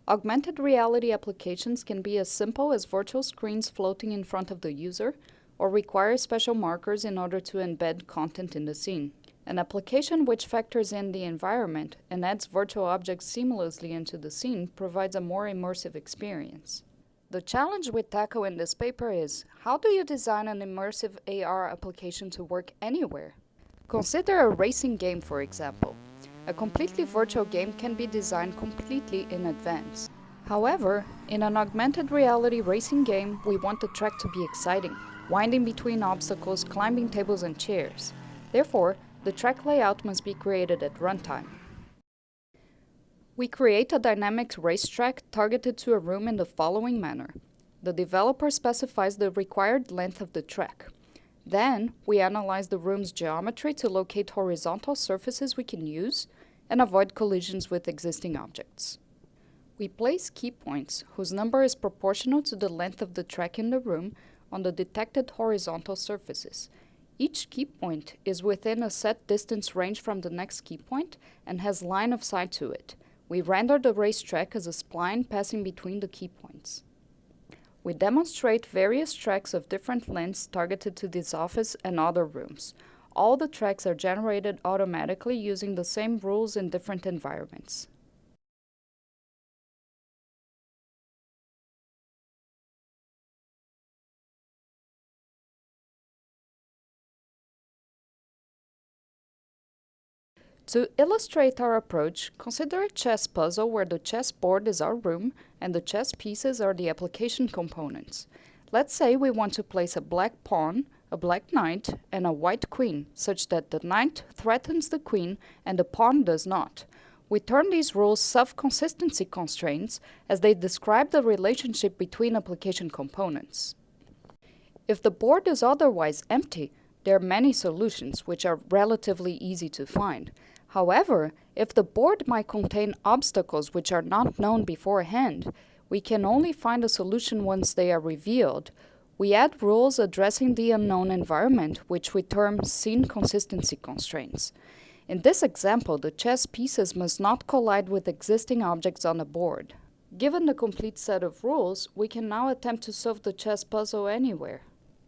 Augmented reality applications can be as simple as virtual screens floating in front of the user, or require special markers in order to embed content in the scene. An application which factors in the environment and adds virtual objects seamlessly into the scene provides a more immersive experience. The challenge we tackle in this paper is, how do you design an immersive AR application to work anywhere? Consider a racing game, for example. A completely virtual game can be designed completely in advance. However, in an augmented reality racing game, we want the track to be exciting, winding between obstacles, climbing tables and chairs. Therefore, the track layout must be created at runtime. We create a dynamic racetrack targeted to a room in the following manner. The developer specifies the required length of the track. Then, we analyze the room's geometry to locate horizontal surfaces we can use and avoid collisions with existing objects. We place key points, whose number is proportional to the length of the track in the room, on the detected horizontal surfaces. Each key point is within a set distance range from the next key point and has line of sight to it. We render the racetrack as a spline passing between the key points. We demonstrate various tracks of different lengths targeted to this office and other rooms. All the tracks are generated automatically using the same rules in different environments. To illustrate our approach, consider a chess puzzle where the chess board is our room and the chess pieces are the application components. Let's say we want to place a black pawn, a black knight, and a white queen, such that the knight threatens the queen and the pawn does not. We term these rules self-consistency constraints, as they describe the relationship between application components. If the board is otherwise empty, there are many solutions which are relatively easy to find. However, if the board might contain obstacles which are not known beforehand, we can only find a solution once they are revealed. We add rules addressing the unknown environment, which we term scene consistency constraints. In this example, the chess pieces must not collide with existing objects on the board. Given the complete set of rules, we can now attempt to solve the chess puzzle anywhere.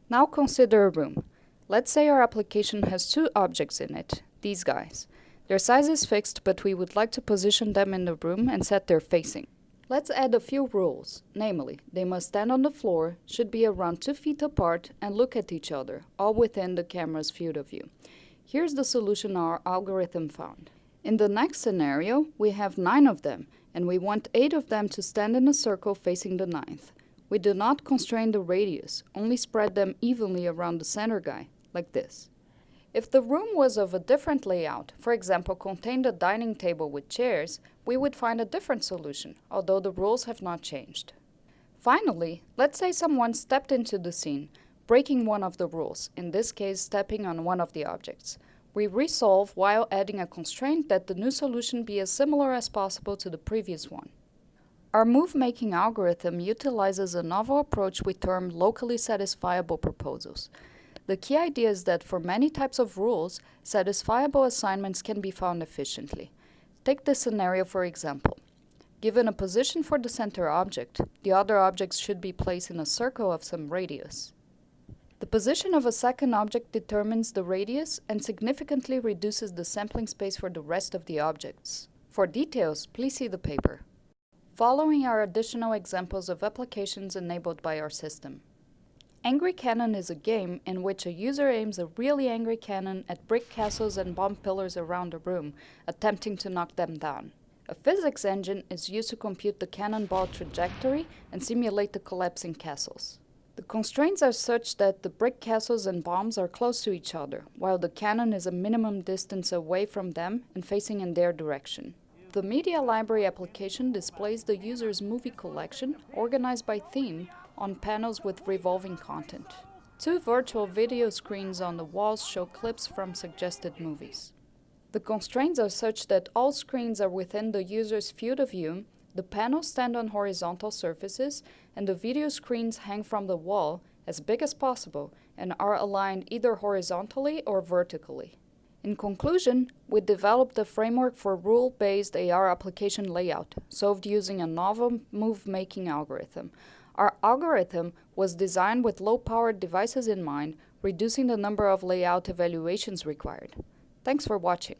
Now consider a room. Let's say our application has two objects in it, these guys. Their size is fixed, but we would like to position them in the room and set their facing. Let's add a few rules, namely, they must stand on the floor, should be around 2 feet apart, and look at each other, all within the camera's field of view. Here's the solution our algorithm found. In the next scenario, we have 9 of them, and we want 8 of them to stand in a circle facing the 9th. We do not constrain the radius, only spread them evenly around the center guy, like this. If the room was of a different layout, for example, contained a dining table with chairs, we would find a different solution, although the rules have not changed. Finally, let's say someone stepped into the scene, breaking one of the rules, in this case stepping on one of the objects. We resolve while adding a constraint that the new solution be as similar as possible to the previous one. Our move-making algorithm utilizes a novel approach we term locally satisfiable proposals. The key idea is that for many types of rules, satisfiable assignments can be found efficiently. Take this scenario for example. Given a position for the center object, the other objects should be placed in a circle of some radius. The position of a second object determines the radius and significantly reduces the sampling space for the rest of the objects. For details, please see the paper. Following are additional examples of applications enabled by our system. Angry Cannon is a game in which a user aims a really angry cannon at brick castles and bomb pillars around a room, attempting to knock them down. A physics engine is used to compute the cannonball trajectory and simulate the collapsing castles. The constraints are such that the brick castles and bombs are close to each other, while the cannon is a minimum distance away from them and facing in their direction. The media library application displays the user's movie collection, organized by theme, on panels with revolving content. 2 virtual video screens on the walls show clips from suggested movies. The constraints are such that all screens are within the user's field of view, the panels stand on horizontal surfaces, and the video screens hang from the wall as big as possible and are aligned either horizontally or vertically. In conclusion, we developed the framework for rule-based AR application layout, solved using a novel move-making algorithm. Our algorithm was designed with low-powered devices in mind, reducing the number of layout evaluations required. Thanks for watching.